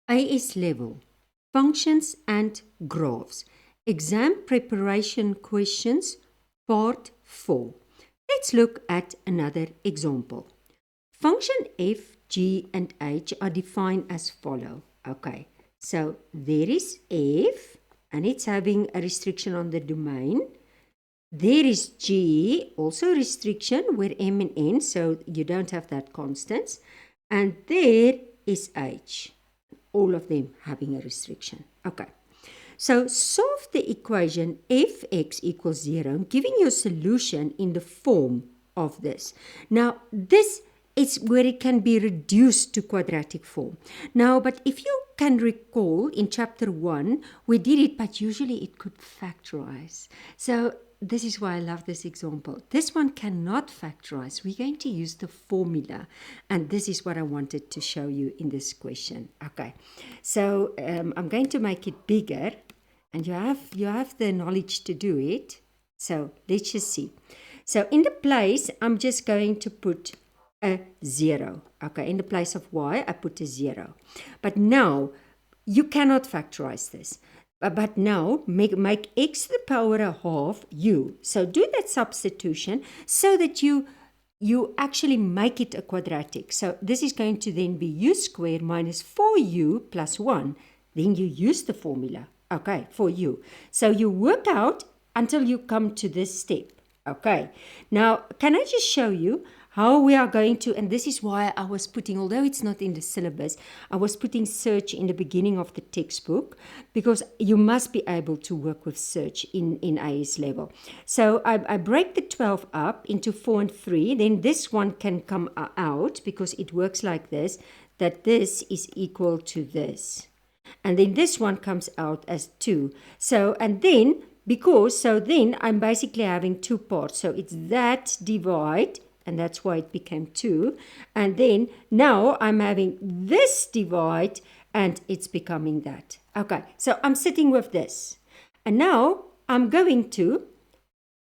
AS-Level, Functions and Graphs, Exam Preparation Questions, Part 4. Let's look at another example. Function f, g, and h are defined as follow. Okay, so there is f, and it's having a restriction on the domain. There is g, also a restriction where m and n, so you don't have that constants. And there is h, all of them having a restriction. Okay, so solve the equation fx equals 0, giving you a solution in the form of this. Now, this is where it can be reduced to quadratic form. Now, but if you can recall, in chapter 1, we did it, but usually it could factorize. So this is why I love this example. This one cannot factorize. We're going to use the formula, and this is what I wanted to show you in this question. Okay, so I'm going to make it bigger, and you have the knowledge to do it. So let's just see. So in the place, I'm just going to put a 0. Okay, in the place of y, I put a 0. But now, you cannot factorize this. But now, make x to the power of half u. So do that substitution so that you actually make it a quadratic. So this is going to then be u squared minus 4u plus 1. Then you use the formula, okay, for u. So you work out until you come to this step. Okay, now can I just show you how we are going to, and this is why I was putting, although it's not in the syllabus, I was putting search in the beginning of the textbook, because you must be able to work with search in AS-Level. So I break the 12 up into 4 and 3, then this one can come out, because it works like this, that this is equal to this. And then this one comes out as 2. So, and then, then I'm basically having two parts. So it's that divide, and that's why it became 2. And then now I'm having this divide, and it's becoming that. Okay, so I'm sitting with this. And now I'm going to,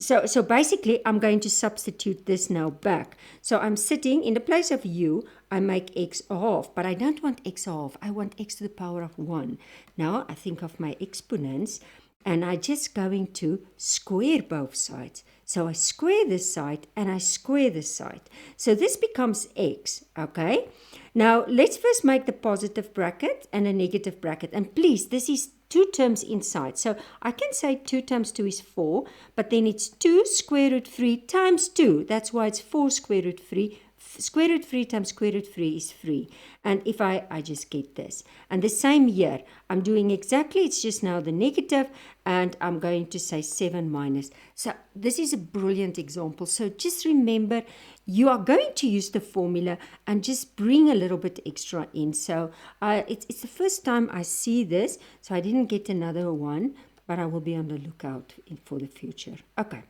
so basically I'm going to substitute this now back. So I'm sitting in the place of u, I make x a half, but I don't want x a half. I want x to the power of 1. Now I think of my exponents, and I'm just going to square both sides. So I square this side and I square this side. So this becomes x, okay? Now let's first make the positive bracket and a negative bracket. And please, this is 2 terms inside. So I can say 2 times 2 is 4, but then it's 2 square root 3 times 2. That's why it's 4 square root 3. Square root 3 times square root 3 is 3. And if I just get this. And the same here, I'm doing exactly, it's just now the negative, and I'm going to say 7 minus. So this is a brilliant example. So just remember, you are going to use the formula and just bring a little bit extra in. So it's the first time I see this, so I didn't get another one, but I will be on the lookout for the future. Okay.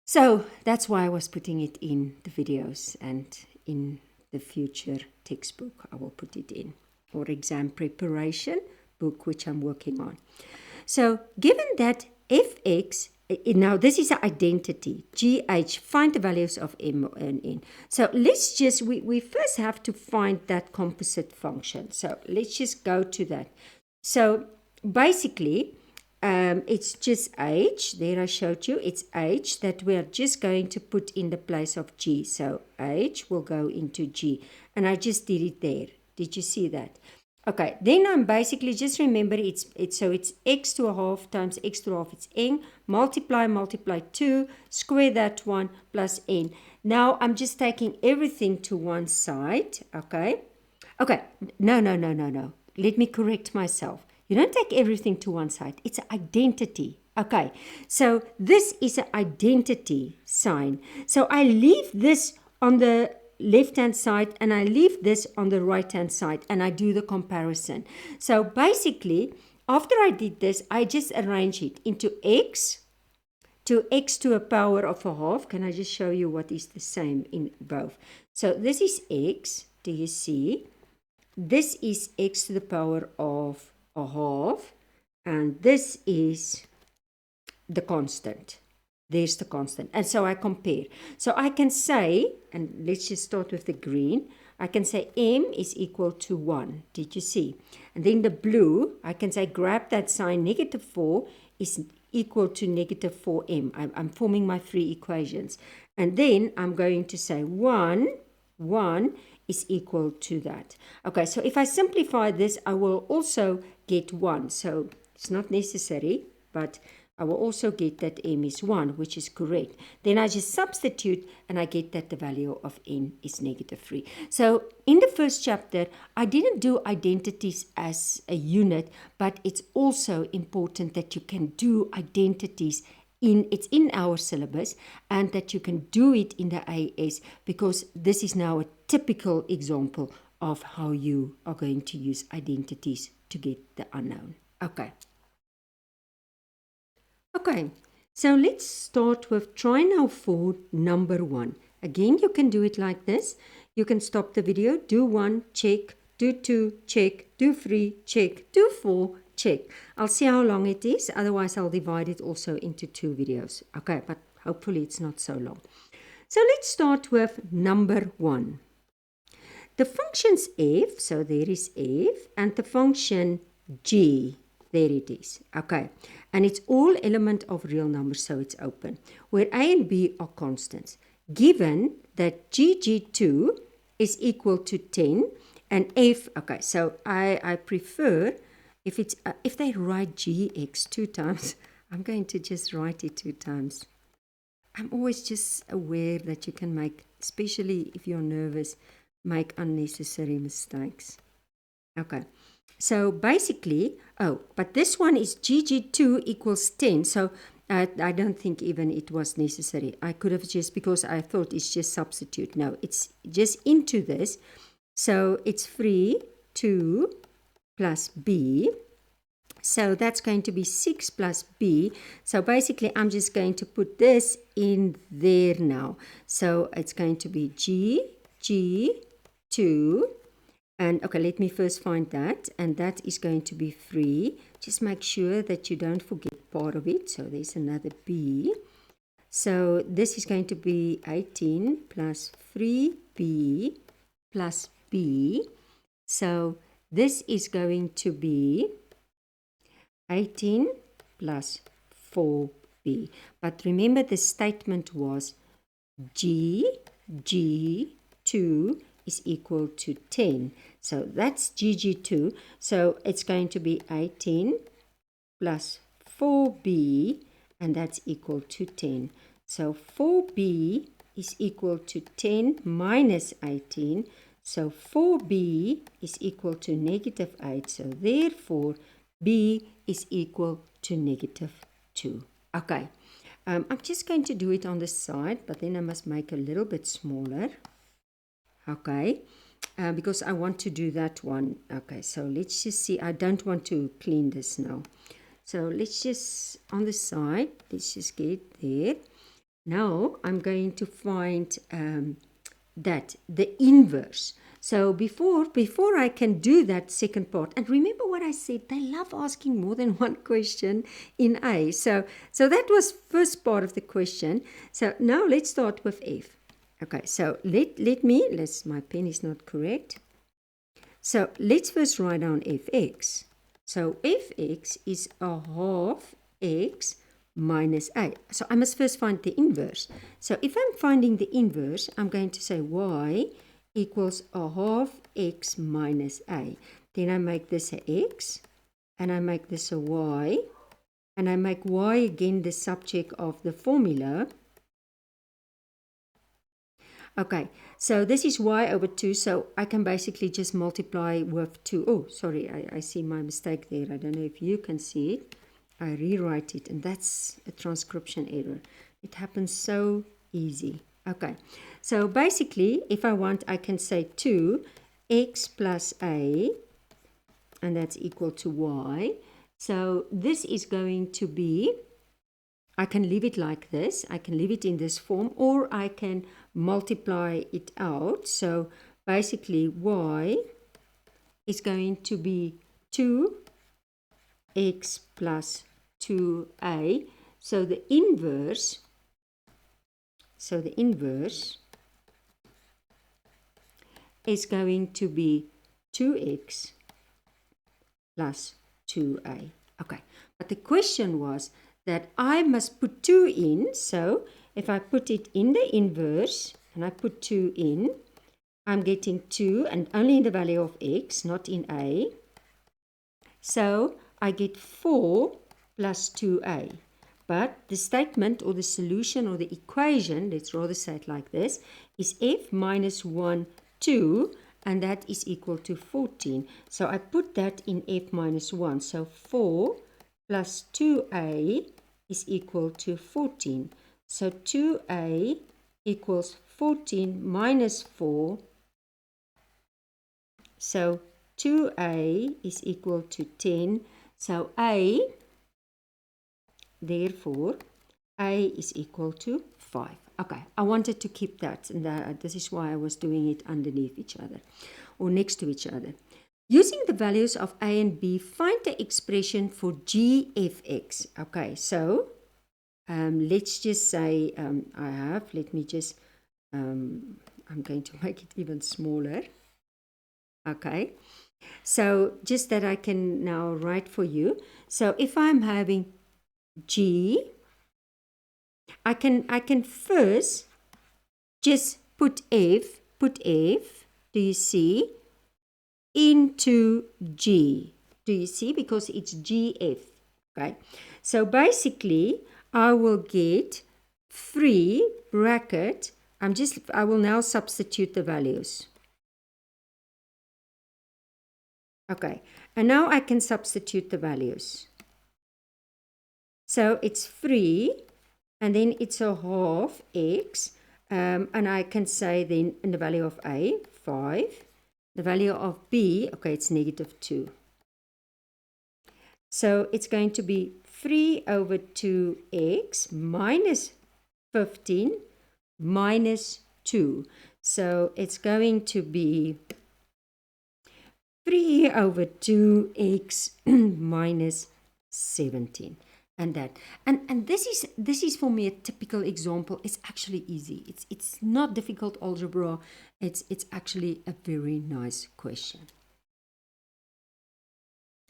So that's why I was putting it in the videos, and in the future textbook I will put it in, or exam preparation book which I'm working on. So given that fx, now this is an identity, gh, find the values of m and n. So let's just, we first have to find that composite function. So let's just go to that. So basically, it's just h, there I showed you, it's h that we are just going to put in the place of g. So h will go into g, and I just did it there. Did you see that? Okay, then I'm basically, just remember it's x to a half times x to a half, it's n, multiply 2, square that one, plus n. Now I'm just taking everything to one side, okay? Okay, no. Let me correct myself. You don't take everything to one side. It's an identity. Okay, so this is an identity sign. So I leave this on the left-hand side and I leave this on the right-hand side, and I do the comparison. So basically, after I did this, I just arrange it into x to a power of a half. Can I just show you what is the same in both? So this is x, do you see? This is x to the power of a half, and this is the constant. There's the constant. And so I compare. So I can say, and let's just start with the green, I can say m is equal to 1. Did you see? And then the blue, I can say grab that sign, negative 4 is equal to negative 4m. I'm forming my three equations. And then I'm going to say 1 is equal to that. Okay, so if I simplify this, I will also get 1. So it's not necessary, but I will also get that m is 1, which is correct. Then I just substitute and I get that the value of n is negative 3. So in the first chapter, I didn't do identities as a unit, but it's also important that you can do identities it's in our syllabus, and that you can do it in the AS, because this is now a typical example of how you are going to use identities to get the unknown. Okay, so let's start with try now for number 1. Again, you can do it like this. You can stop the video, do 1, check, do 2, check, do 3, check, do 4, check. I'll see how long it is, otherwise I'll divide it also into 2 videos. Okay, but hopefully it's not so long. So let's start with number 1. The function's f, so there is f, and the function g, there it is. Okay, and it's all element of real numbers, so it's open, where a and b are constants. Given that gg2 is equal to 10 and f, okay, so I prefer, if they write gx 2 times, I'm going to just write it 2 times. I'm always just aware that you can make, especially if you're nervous, make unnecessary mistakes. Okay, so basically, but this one is gg2 equals 10, so I don't think even it was necessary. I could have just, because I thought it's just substitute. No, it's just into this. So it's 3, 2 plus b. So that's going to be 6 plus b. So basically, I'm just going to put this in there now. So it's going to be gg2. And okay, let me first find that. And that is going to be 3. Just make sure that you don't forget part of it. So there's another b. So this is going to be 18 plus 3b plus b. So this is going to be 18 plus 4b. But remember, the statement was gg2 is equal to 10. So that's gg2. So it's going to be 18 plus 4b, and that's equal to 10. So 4b is equal to 10 minus 18. So 4b is equal to negative 8. So therefore, b is equal to negative 2. Okay, I'm just going to do it on the side, but then I must make a little bit smaller. Okay, because I want to do that one. Okay, so let's just see. I don't want to clean this now. So let's just, on the side, let's just get there. Now I'm going to find the inverse. So before I can do that second part, and remember what I said, they love asking more than one question in A. So that was first part of the question. So now let's start with F. Okay, so my pen is not correct. So let's first write down fx. So fx is a half x minus a. So I must first find the inverse. So if I'm finding the inverse, I'm going to say y equals a half x minus a. Then I make this a x, and I make this a y, and I make y again the subject of the formula. Okay, so this is y over 2, so I can basically just multiply with 2. Oh, sorry, I see my mistake there. I don't know if you can see it. I rewrite it, and that's a transcription error. It happens so easy. Okay, so basically, if I want, I can say 2x plus a, and that's equal to y. So this is going to be, I can leave it like this. I can leave it in this form, or I can multiply it out. So basically, y is going to be 2x plus 2a. So the inverse is going to be 2x plus 2a. Okay, but the question was that I must put 2 in. So if I put it in the inverse and I put 2 in, I'm getting 2 and only in the value of x, not in a. So I get 4 plus 2a. But the statement or the solution or the equation, let's rather say it like this, is f minus 1, 2, and that is equal to 14. So I put that in f minus 1. So 4 plus 2a is equal to 14. So 2a equals 14 minus 4. So 2a is equal to 10. So therefore, a is equal to 5. Okay, I wanted to keep that, and this is why I was doing it underneath each other, or next to each other. Using the values of a and b, find the expression for g(f(x). Okay, so let's just say I'm going to make it even smaller. Okay, so just that I can now write for you. So if I'm having g, I can first just put f, do you see, into g. Do you see? Because it's gf. Okay, so basically I will get 3 bracket, I will now substitute the values. Okay, and now I can substitute the values. So it's 3, and then it's a half x, and I can say then in the value of a, 5. The value of b, okay, it's negative 2. So it's going to be 3 over 2x minus 15 minus 2. So it's going to be 3 over 2x minus 17. And that, and this is for me a typical example. It's actually easy. It's not difficult algebra. It's actually a very nice question.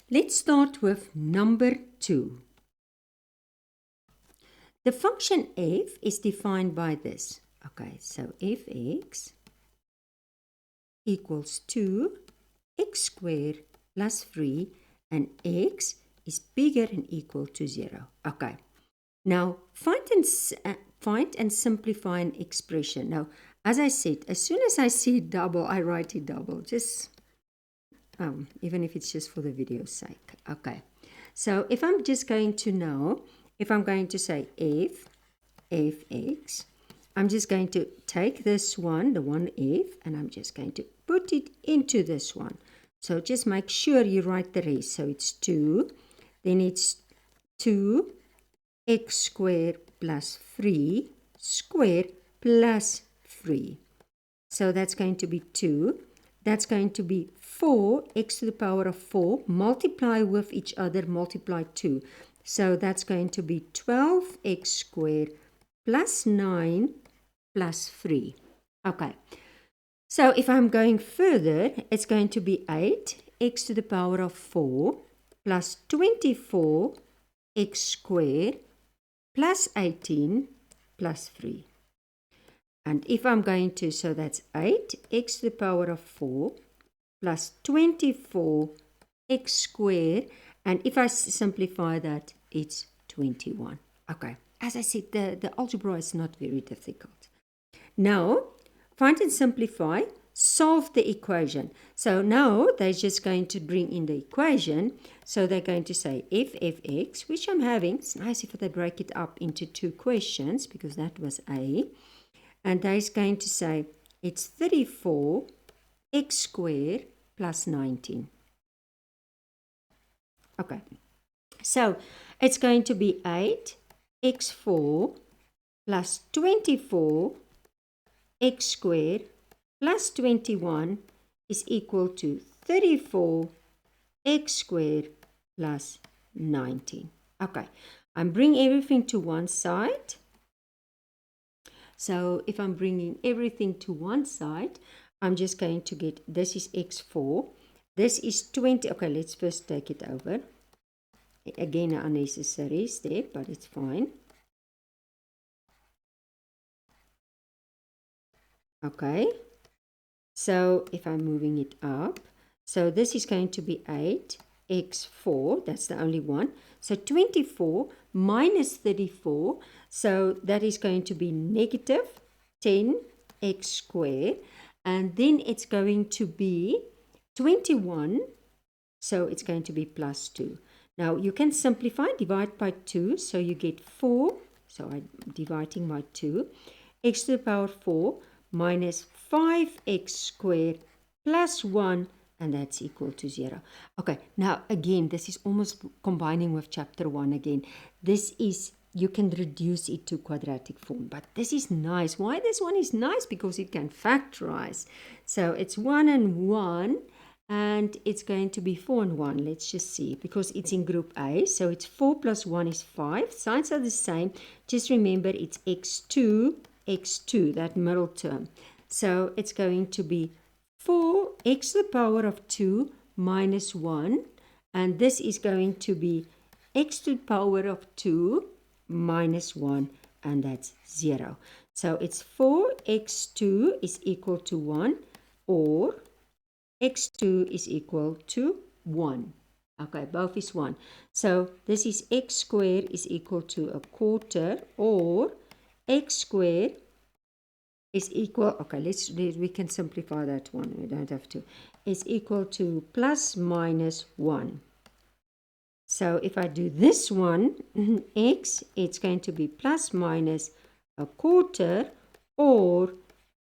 Let's start with number 2. The function f is defined by this. Okay, so fx equals 2x squared plus 3, and x is bigger and equal to 0. Okay, now find and simplify an expression. Now, as I said, as soon as I see double, I write it double, just even if it's just for the video's sake. Okay, so if I'm just going to know, if I'm going to say fx, I'm just going to take this one, the one f, and I'm just going to put it into this one. So just make sure you write the rest. So it's 2, then it's 2x squared plus 3 squared plus 3. So that's going to be 2. That's going to be 4x to the power of 4. Multiply with each other, multiply 2. So that's going to be 12x squared plus 9 plus 3. Okay. So if I'm going further, it's going to be 8x to the power of 4 plus 24x squared plus 18 plus 3. And if I'm going to, so that's 8x to the power of 4 plus 24x squared. And if I simplify that, it's 21. Okay, as I said, the algebra is not very difficult. Now, find and simplify, solve the equation. So now they're just going to bring in the equation. So they're going to say fx, which I'm having. It's nice if they break it up into 2 questions because that was A. And they're going to say it's 34x squared plus 19. Okay, so it's going to be 8x4 plus 24x squared plus 21 is equal to 34x squared plus 19. Okay, I'm bringing everything to one side. So if I'm bringing everything to one side, I'm just going to get, this is x4. This is 20. Okay, let's first take it over. Again, an unnecessary step, but it's fine. Okay. So if I'm moving it up, so this is going to be 8x4. That's the only one. So 24 minus 34. So that is going to be negative 10x squared. And then it's going to be 21. So it's going to be plus 2. Now you can simplify, divide by 2. So you get 4. So I'm dividing by 2. X to the power 4 minus 5x squared plus 1, and that's equal to 0. Okay, now again, this is almost combining with chapter 1 again. This is, you can reduce it to quadratic form, but this is nice. Why this one is nice? Because it can factorize. So it's 1 and 1, and it's going to be 4 and 1. Let's just see, because it's in group A. So it's 4 plus 1 is 5. Signs are the same. Just remember it's x2, that middle term. So it's going to be 4x to the power of 2 minus 1. And this is going to be x to the power of 2 minus 1. And that's 0. So it's 4x2 is equal to 1, or x2 is equal to 1. Okay, both is 1. So this is x squared is equal to a quarter, or x squared is equal, okay, we can simplify that one, we don't have to, is equal to plus minus 1. So if I do this one, x, it's going to be plus minus a quarter, or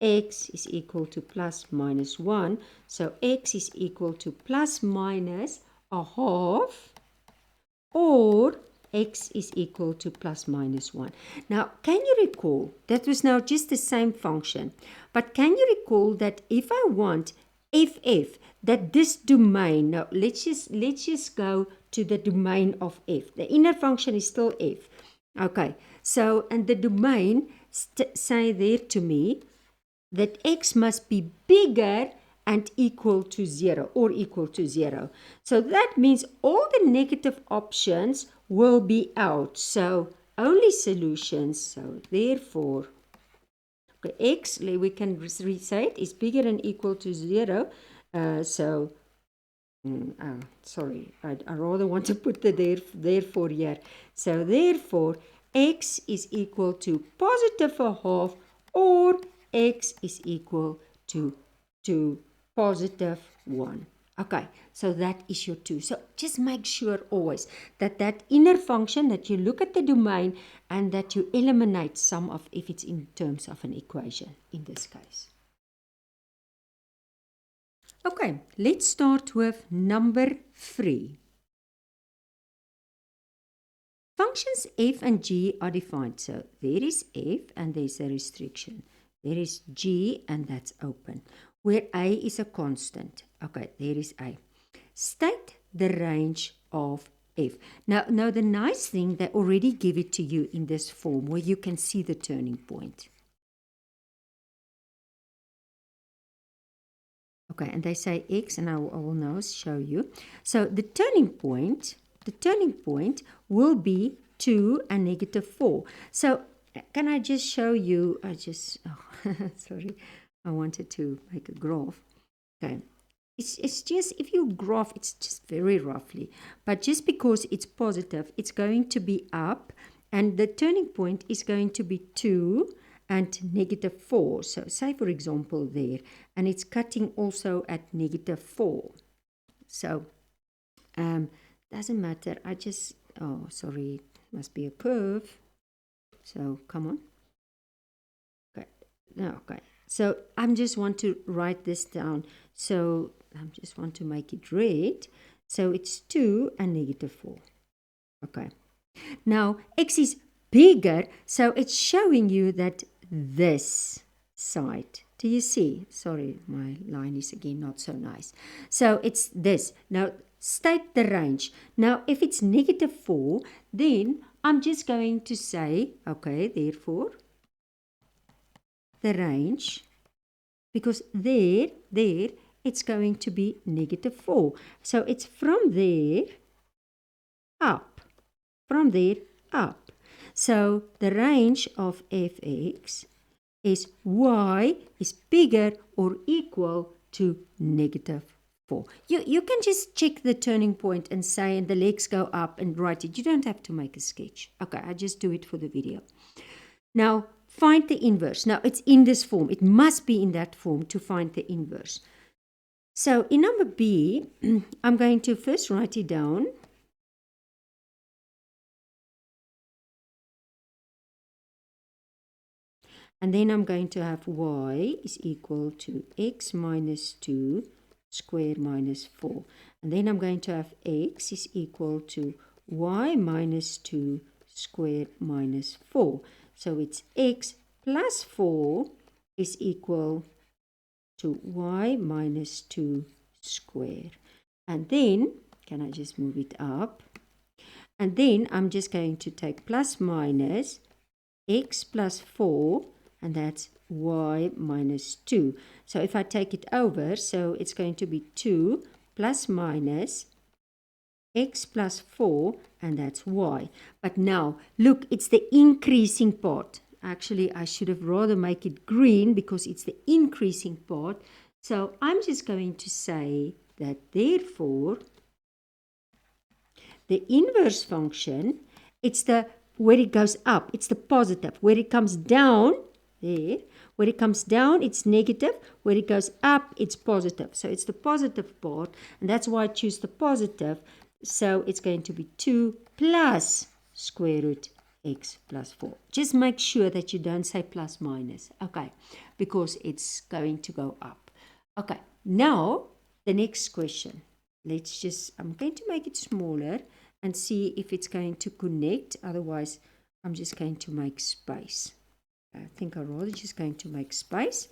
x is equal to plus minus 1. So x is equal to plus minus a half, or x is equal to plus minus 1. Now, can you recall, that was now just the same function, but can you recall that if I want f, that this domain, now let's just go to the domain of f. The inner function is still f. Okay, so, and the domain, say there to me, that x must be bigger and equal to 0, or equal to 0. So that means all the negative options will be out. So only solutions. So therefore, okay, x, we can resay it, is bigger and equal to 0. Sorry, I rather want to put the therefore here. So therefore, x is equal to positive a half, or x is equal to positive 1. Okay, so that is your 2. So just make sure always that that inner function, that you look at the domain and that you eliminate some of, if it's in terms of an equation in this case. Okay, let's start with number 3. Functions f and g are defined. So there is f and there's a restriction. There is g and that's open, where a is a constant. Okay, there is a. State the range of f. Now the nice thing, they already give it to you in this form where you can see the turning point. Okay, and they say x, and I will now show you. So the turning point will be 2 and negative 4. So can I just show you, sorry, I wanted to make a graph. Okay, it's just, if you graph, it's just very roughly. But just because it's positive, it's going to be up, and the turning point is going to be 2 and negative 4. So say, for example, there, and it's cutting also at negative 4. So doesn't matter. I just, oh, sorry, it must be a curve. So come on. Okay. No, okay. So I just want to write this down. So I just want to make it red. So it's 2 and negative 4. Okay. Now x is bigger, so it's showing you that this side, do you see? Sorry, my line is again not so nice. So it's this. Now state the range. Now if it's negative 4, then I'm just going to say, okay, therefore the range because there, it's going to be negative 4. So it's from there up. From there up. So the range of fx is y is bigger or equal to negative 4. You can just check the turning point and say, and the legs go up and write it. You don't have to make a sketch. Okay, I just do it for the video. Now, find the inverse. Now, it's in this form. It must be in that form to find the inverse. So, in number B, I'm going to first write it down. And then I'm going to have y is equal to x minus 2 squared minus 4. And then I'm going to have x is equal to y minus 2 squared minus 4. So it's x plus 4 is equal to y minus 2 squared. And then, can I just move it up? And then I'm just going to take plus minus x plus 4, and that's y minus 2. So if I take it over, so it's going to be 2 plus minus x plus 4, and that's y. But now, look, it's the increasing part. Actually, I should have rather make it green because it's the increasing part. So I'm just going to say that therefore, the inverse function, it's the where it goes up, it's the positive. Where it comes down, there, where it comes down, it's negative. Where it goes up, it's positive. So it's the positive part, and that's why I choose the positive. So it's going to be 2 plus square root x plus 4. Just make sure that you don't say plus minus, okay, because it's going to go up. Okay, now the next question. I'm going to make it smaller and see if it's going to connect. Otherwise, I'm just going to make space. I think I'm rather just going to make space.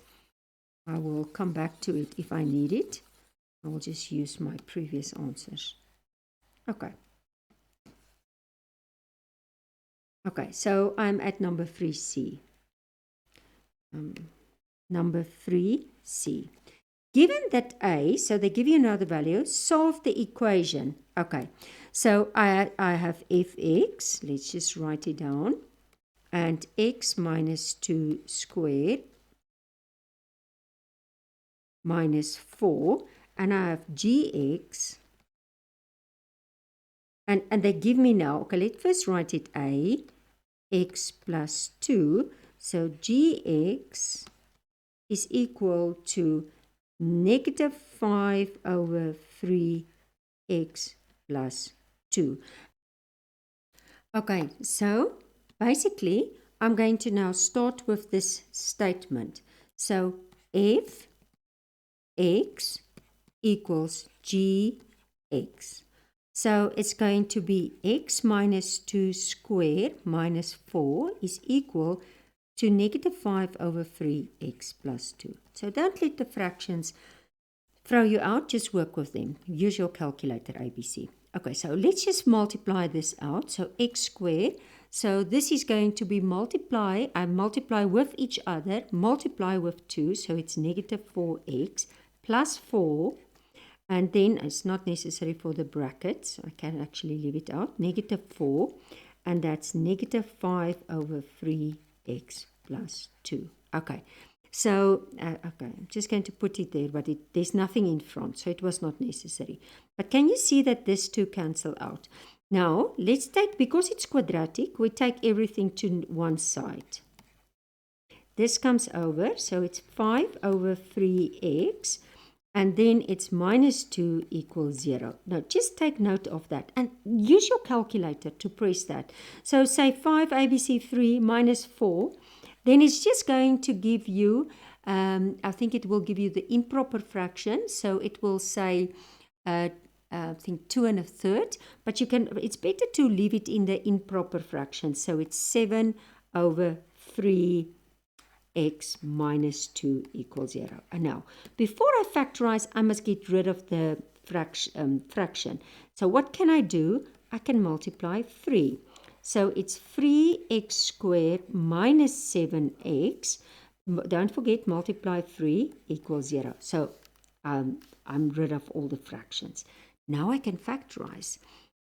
I will come back to it if I need it. I will just use my previous answers. Okay. Okay, so I'm at number 3C. Number 3C. Given that A, so they give you another value, solve the equation. Okay, so I have fx, let's just write it down, and x minus 2 squared minus 4, and I have gx, and they give me now, okay, let's first write it A, x plus 2, so gx is equal to negative 5 over 3x plus 2. Okay, so basically, I'm going to now start with this statement. So, f x equals gx. So, it's going to be x minus 2 squared minus 4 is equal to negative 5 over 3x plus 2. So don't let the fractions throw you out, just work with them. Use your calculator, ABC. Okay, so let's just multiply this out. So x squared, so this is going to be multiply with each other, multiply with 2, so it's negative 4x plus 4, and then it's not necessary for the brackets, I can actually leave it out, negative 4, and that's negative 5 over 3x plus 2. Okay, so I'm just going to put it there, but there's nothing in front, so it was not necessary. But can you see that this 2 cancel out? Now, let's take, because it's quadratic, we take everything to one side. This comes over, so it's 5 over 3x, and then it's minus 2 equals 0. Now, just take note of that and use your calculator to press that. So, say 5ABC3 minus 4, then it's just going to give you, I think it will give you the improper fraction. So, it will say, I think 2 1/3, but it's better to leave it in the improper fraction. So, it's 7 over 3 x minus 2 equals 0. And now, before I factorize, I must get rid of the fraction. So what can I do? I can multiply 3. So it's 3x squared minus 7x don't forget, multiply 3 equals 0. So I'm rid of all the fractions. Now I can factorize.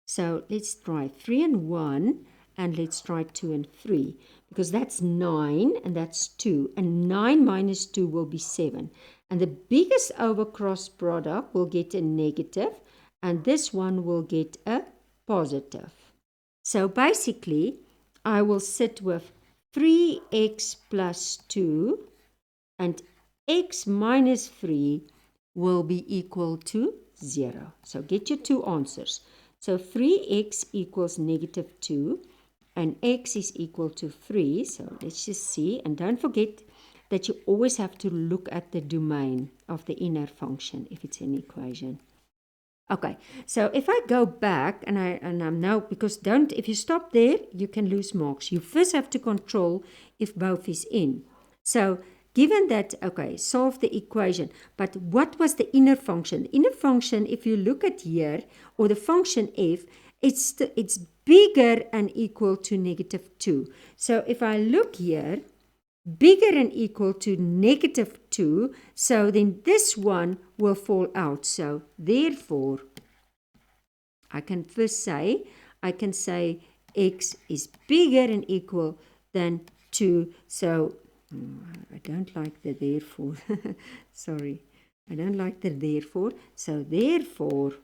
So let's try 3 and 1, and let's try 2 and 3, because that's 9 and that's 2, and 9 minus 2 will be 7. And the biggest over cross product will get a negative, and this one will get a positive. So basically, I will sit with 3x plus 2, and x minus 3 will be equal to 0. So get your two answers. So 3x equals negative 2, and x is equal to 3. So let's just see. And don't forget that you always have to look at the domain of the inner function if it's an equation. Okay, so if I go back and I'm now, because if you stop there, you can lose marks. You first have to control if both is in. So given that, okay, solve the equation. But what was the inner function? The inner function, if you look at here, or the function f, it's bigger and equal to negative 2. So if I look here, bigger and equal to negative 2, so then this one will fall out. So therefore, I can say x is bigger and equal than 2. So I don't like the therefore. Sorry, I don't like the therefore. So therefore,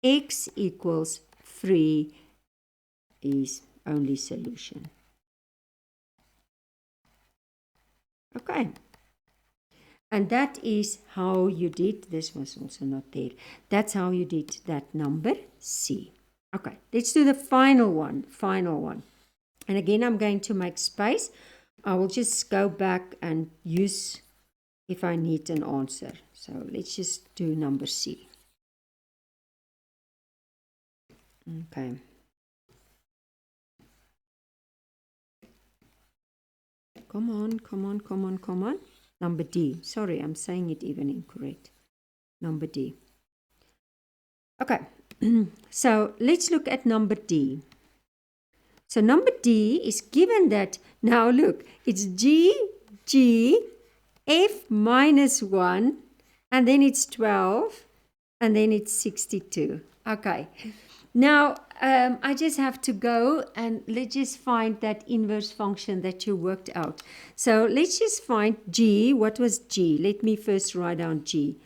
x equals 3 is only solution. Okay. And that is how you did, this was also not there, that's how you did that number C. Okay, let's do the final one. And again, I'm going to make space. I will just go back and use if I need an answer. So let's just do number C. Okay. Come on. Number D. Sorry, I'm saying it even incorrect. Number D. Okay, so let's look at number D. So number D is given that, now look, it's G, F minus 1, and then it's 12, and then it's 62. Okay, now I just have to go and let's just find that inverse function that you worked out. So let's just find G. What was G? Let me first write down G.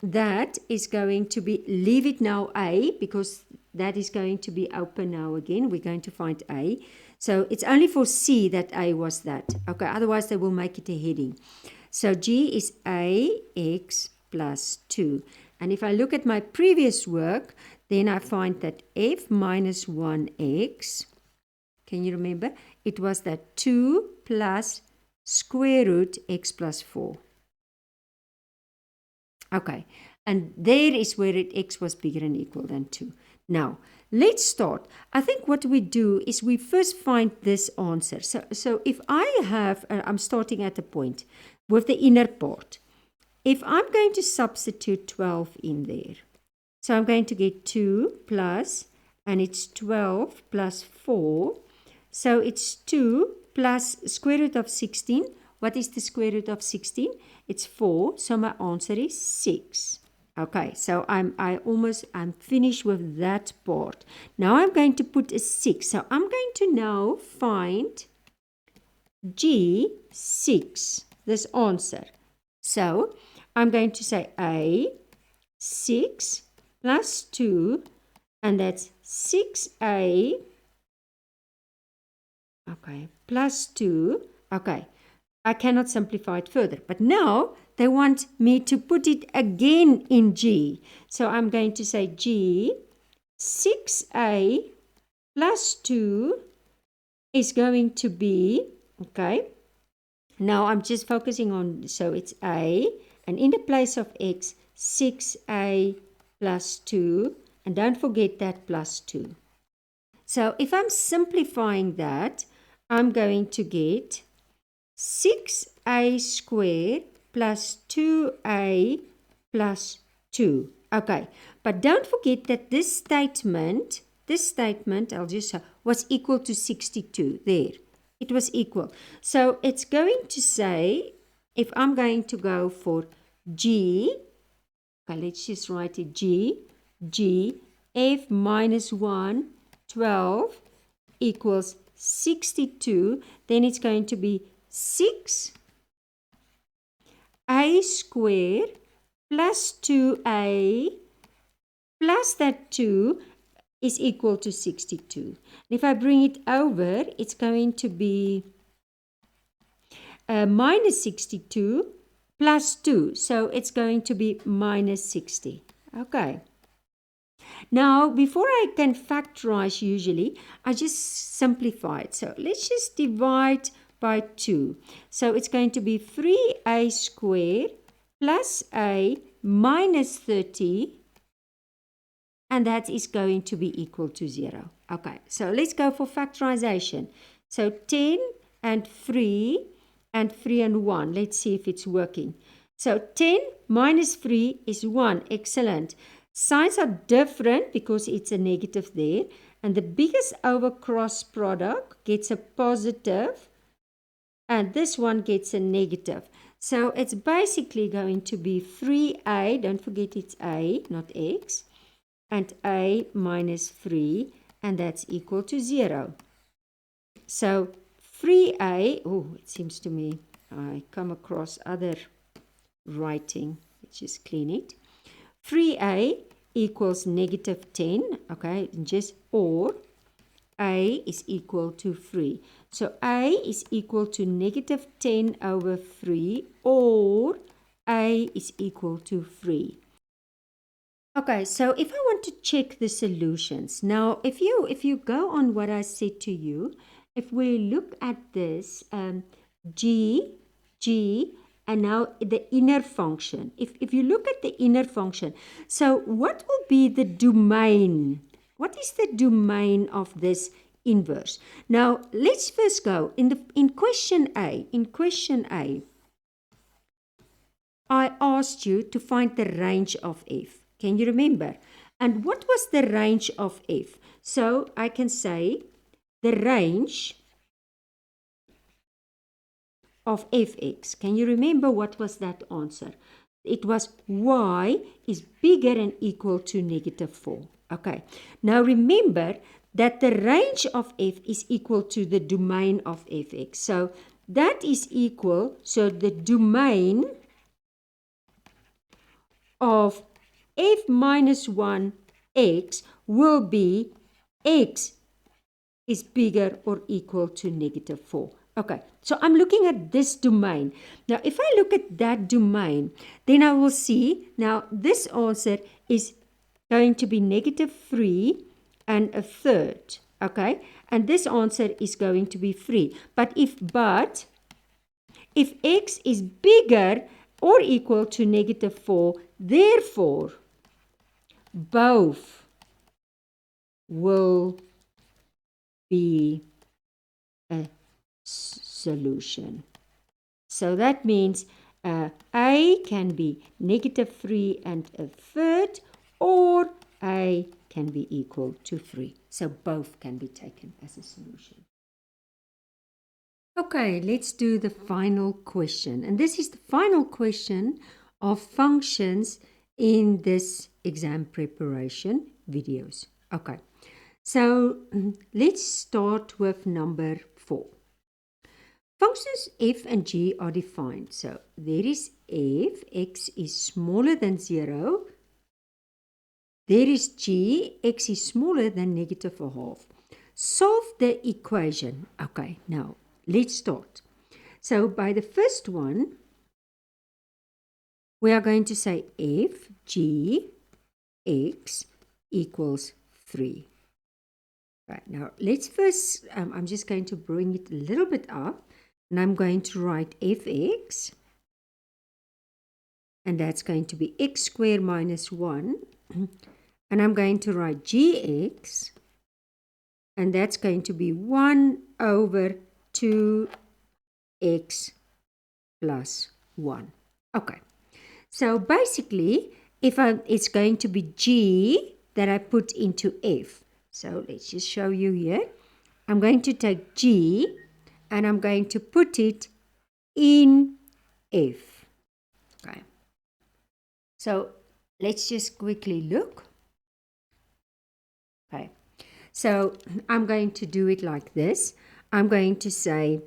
That is going to be, leave it now A, because that is going to be open now again. We're going to find A. So it's only for C that A was that. Okay, otherwise they will make it a heading. So G is AX plus 2. And if I look at my previous work, then I find that F minus 1x, can you remember? It was that 2 plus square root x plus 4. Okay, and there is where x was bigger and equal than 2. Now, let's start. I think what we do is we first find this answer. So if I have, I'm starting at a point with the inner part. If I'm going to substitute 12 in there, so I'm going to get 2 plus, and it's 12 plus 4. So it's 2 plus square root of 16. What is the square root of 16? It's 4. So my answer is 6. Okay, so I'm finished with that part. Now I'm going to put a 6. So I'm going to now find G6, this answer. So I'm going to say A, 6 plus 2, and that's 6A, okay, plus 2, okay. I cannot simplify it further, but now they want me to put it again in G. So I'm going to say G, 6A plus 2 is going to be, okay, now I'm just focusing on, so it's A, and in the place of X, 6A plus 2, and don't forget that plus 2. So if I'm simplifying that, I'm going to get 6A squared plus 2A plus 2. Okay, but don't forget that this statement, I'll just say, was equal to 62 there. It was equal. So it's going to say, if I'm going to go for G, okay, let's just write it G, F minus 1, 12 equals 62, then it's going to be 6 a squared plus 2a plus that 2 is equal to 62. And if I bring it over, it's going to be minus 62 plus 2. So it's going to be minus 60. Okay. Now, before I can factorize usually, I just simplify it. So let's just divide by 2. So it's going to be 3a squared plus a minus 30, and that is going to be equal to 0. Okay, so let's go for factorization. So 10 and 3 and 3 and 1. Let's see if it's working. So 10 minus 3 is 1. Excellent. Signs are different because it's a negative there. And the biggest over cross product gets a positive, and this one gets a negative. So it's basically going to be 3a, don't forget it's a, not x, and a minus 3, and that's equal to 0. So 3a, oh, it seems to me I come across other writing. Let's just clean it. 3a equals negative 10, okay, just or a is equal to 3. So a is equal to negative 10 over 3, or a is equal to 3. Okay, so if I want to check the solutions, now if you go on what I said to you, if we look at this G, and now the inner function, if you look at the inner function, so what will be the domain? What is the domain of this inverse? Now let's first go in question A. In question A, I asked you to find the range of f. Can you remember? And what was the range of f? So I can say the range of fx. Can you remember what was that answer? It was y is bigger and equal to negative 4. Okay. Now remember that the range of f is equal to the domain of fx. So that is equal, so the domain of f minus 1 x will be x is bigger or equal to negative 4. Okay, so I'm looking at this domain. Now, if I look at that domain, then I will see, now this answer is going to be negative 3 and a third. Okay, and this answer is going to be 3. But if x is bigger or equal to negative 4, therefore, both will be a solution. So that means a can be negative 3 and a third, or a can be equal to 3. So both can be taken as a solution. Okay, let's do the final question. And this is the final question of functions in this exam preparation videos. Okay, so let's start with number 4. Functions f and g are defined. So there is f, x is smaller than 0. There is g, x is smaller than negative a half. Solve the equation. Okay, now let's start. So by the first one, we are going to say f, g, x equals 3. Right, now let's first, I'm just going to bring it a little bit up, and I'm going to write fx, and that's going to be x squared minus 1, and I'm going to write gx, and that's going to be 1 over 2x plus 1. Okay, so basically, it's going to be g that I put into f. So let's just show you here. I'm going to take g, and I'm going to put it in F. Okay. So let's just quickly look. Okay. So I'm going to do it like this. I'm going to say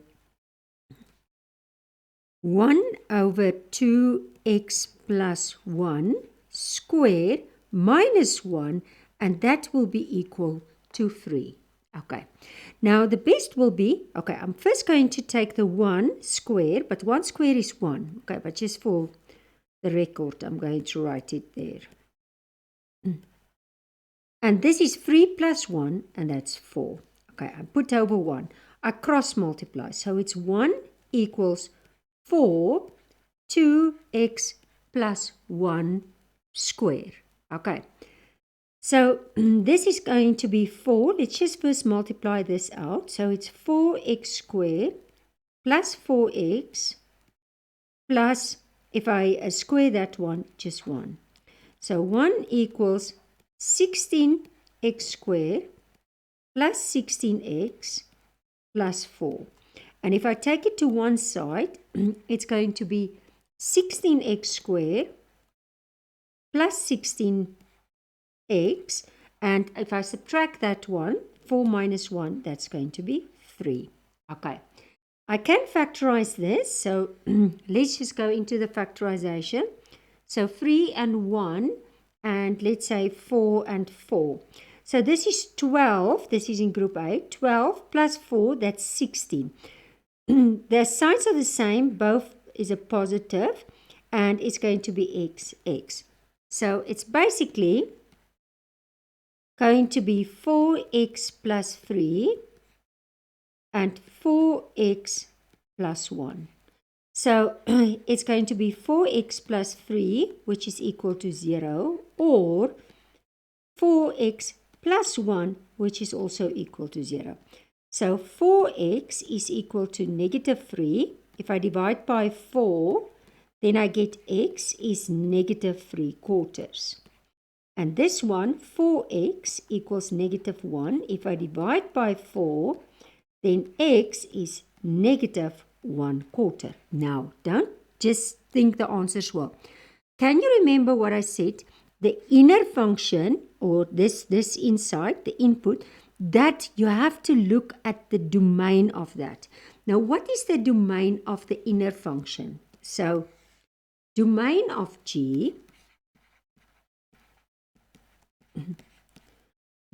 1 over 2x plus 1 squared minus 1, and that will be equal to 3. Okay, now the best will be, okay, I'm first going to take the 1 square, but 1 square is 1. Okay, but just for the record, I'm going to write it there. And this is 3 plus 1, and that's 4. Okay, I put over 1. I cross multiply, so it's 1 equals 4 2x plus 1 square. Okay, so this is going to be 4. Let's just first multiply this out. So it's 4x squared plus 4x plus, if I square that one, just 1. So 1 equals 16x squared plus 16x plus 4. And if I take it to one side, it's going to be 16x squared plus 16x. And if I subtract that one, 4 minus 1, that's going to be 3. Okay. I can factorize this. So let's just go into the factorization. So 3 and 1, and let's say 4 and 4. So this is 12. This is in group A. 12 plus 4, that's 16. The signs are the same, both is a positive, and it's going to be x. So it's basically going to be 4x plus 3 and 4x plus 1. So it's going to be 4x plus 3, which is equal to 0, or 4x plus 1, which is also equal to 0. So 4x is equal to negative 3. If I divide by 4, then I get x is negative 3/4. And this one, 4x equals negative 1. If I divide by 4, then x is negative 1/4. Now, don't just think the answers well. Can you remember what I said? The inner function, or this inside, the input, that you have to look at the domain of that. Now, what is the domain of the inner function? So, domain of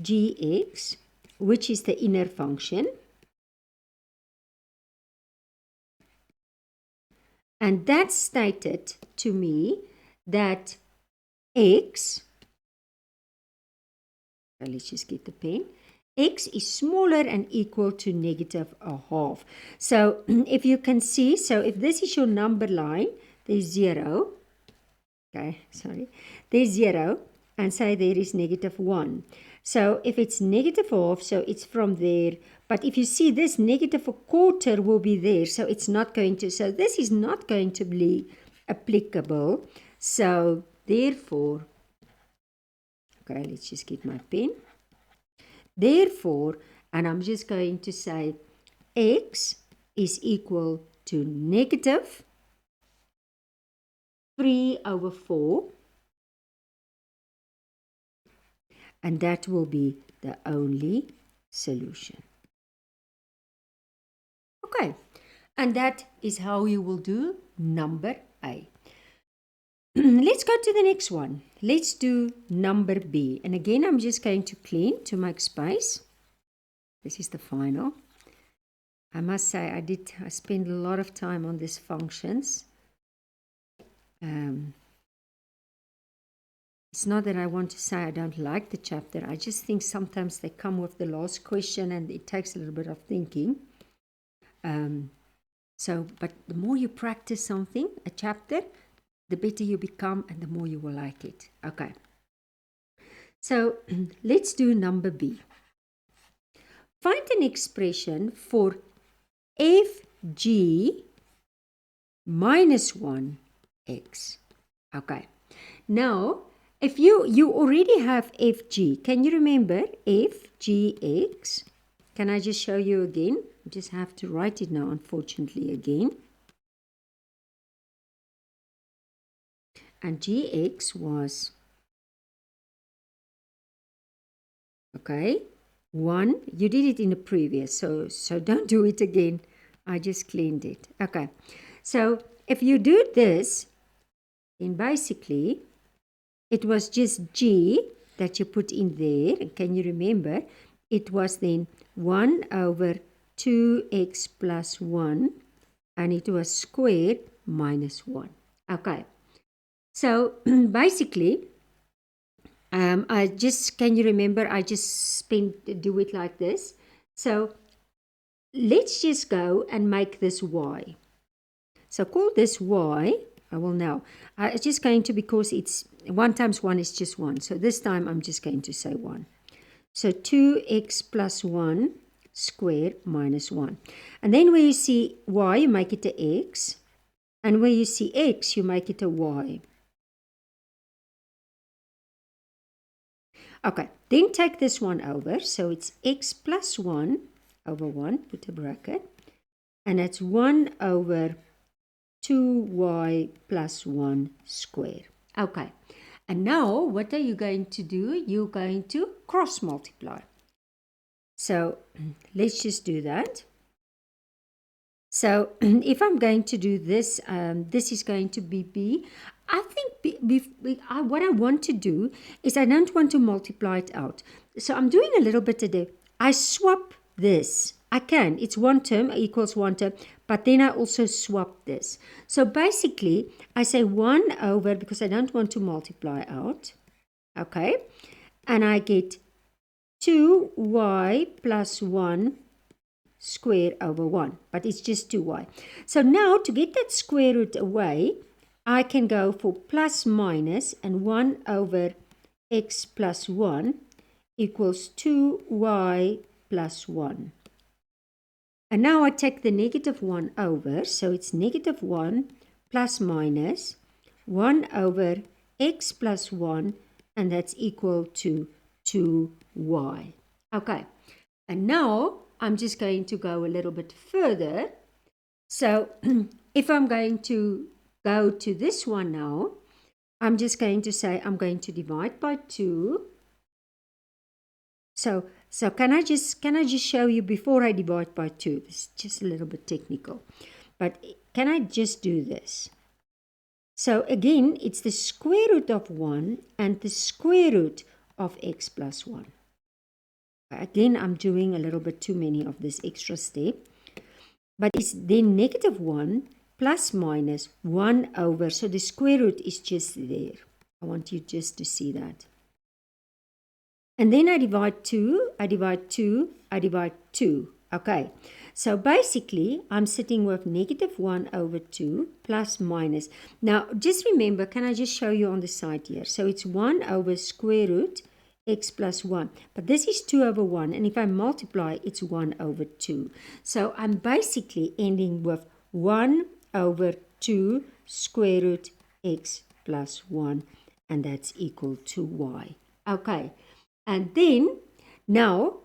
gx, which is the inner function, and that stated to me that x, let's just get the pen, x is smaller and equal to negative a half. So if you can see, so if this is your number line, there's 0. Okay, sorry. There's 0, and say there is negative 1. So if it's negative half, so it's from there. But if you see this negative 1/4 will be there, so it's not going to, so this is not going to be applicable. So therefore, okay, let's just get my pen. Therefore, and I'm just going to say x is equal to negative 3/4, and that will be the only solution. Okay, and that is how you will do number A. Let's go to the next one. Let's do number B. And again, I'm just going to clean to make space. This is the final. I must say I spent a lot of time on these functions. It's not that I want to say I don't like the chapter. I just think sometimes they come with the last question and it takes a little bit of thinking. But the more you practice something, a chapter, the better you become and the more you will like it. Okay. So let's do number B. Find an expression for fg minus 1x. Okay. Now, if you already have fg, can you remember fgx? Can I just show you again? I just have to write it now, unfortunately, again. And gx was, okay, 1. You did it in the previous, so don't do it again. I just cleaned it. Okay, so if you do this, then basically it was just g that you put in there. And can you remember? It was then 1 over 2x plus 1, and it was squared minus 1. Okay, so basically, can you remember, I just do it like this. So let's just go and make this y. So call this y. I will now. It's just going to, because it's 1 times 1 is just 1. So this time I'm just going to say 1. So 2x plus 1 squared minus 1. And then where you see y, you make it a x. And where you see x, you make it a y. Okay, then take this one over. So it's x plus 1 over 1, put a bracket. And that's 1 over 2y plus 1 squared. Okay, and now what are you going to do? You're going to cross multiply. So let's just do that. So if I'm going to do this, this is going to be b. I think what I want to do is I don't want to multiply it out. So I'm doing a little bit today. I swap this. I can. It's one term equals one term. But then I also swap this. So basically, I say 1 over, because I don't want to multiply out. Okay. And I get 2y plus 1 squared over 1. But it's just 2y. So now, to get that square root away, I can go for plus minus, and 1 over x plus 1 equals 2y plus 1. And now I take the negative 1 over, so it's negative 1 plus minus 1 over x plus 1, and that's equal to 2y. Okay, and now I'm just going to go a little bit further. So if I'm going to go to this one now, I'm just going to say I'm going to divide by 2. So can I just show you before I divide by 2? This is just a little bit technical. But can I just do this? So again, it's the square root of 1 and the square root of x plus 1. Again, I'm doing a little bit too many of this extra step. But it's then negative 1 plus minus 1 over. So the square root is just there. I want you just to see that. And then I divide 2, I divide 2, I divide 2. Okay, so basically I'm sitting with negative 1 over 2 plus minus. Now just remember, can I just show you on the side here? So it's 1 over square root x plus 1. But this is 2 over 1. And if I multiply, it's 1 over 2. So I'm basically ending with 1 over 2 square root x plus 1. And that's equal to y. Okay. And then, now,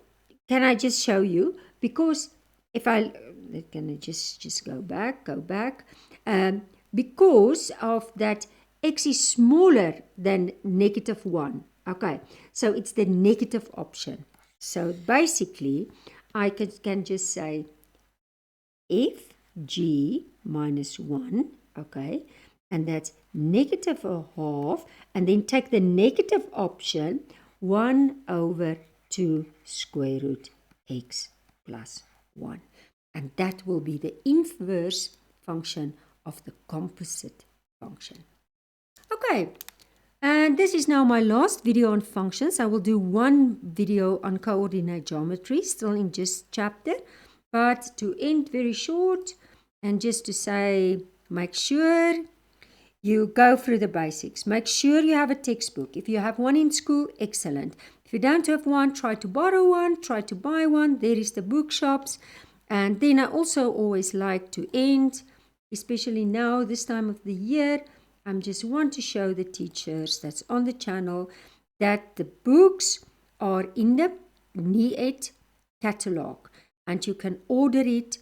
can I just show you? Because if can I just go back. Because of that, x is smaller than negative 1. Okay, so it's the negative option. So basically, I can just say f g minus 1, okay, and that's negative a half, and then take the negative option, 1 over 2 square root x plus 1. And that will be the inverse function of the composite function. Okay, and this is now my last video on functions. I will do one video on coordinate geometry, still in just chapter. But to end very short, and just to say, make sure you go through the basics. Make sure you have a textbook. If you have one in school, excellent. If you don't have one, try to borrow one, try to buy one. There is the bookshops. And then I also always like to end, especially now, this time of the year, I just want to show the teachers that's on the channel that the books are in the NEET catalog. and you can order it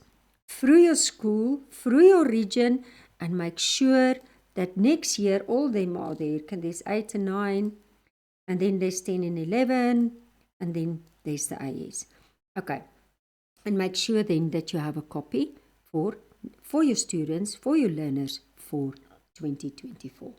through your school, through your region, and make sure that next year all them are there. There's 8 and 9, and then there's 10 and 11, and then there's the AS. Okay, and make sure then that you have a copy for your students, for your learners for 2024.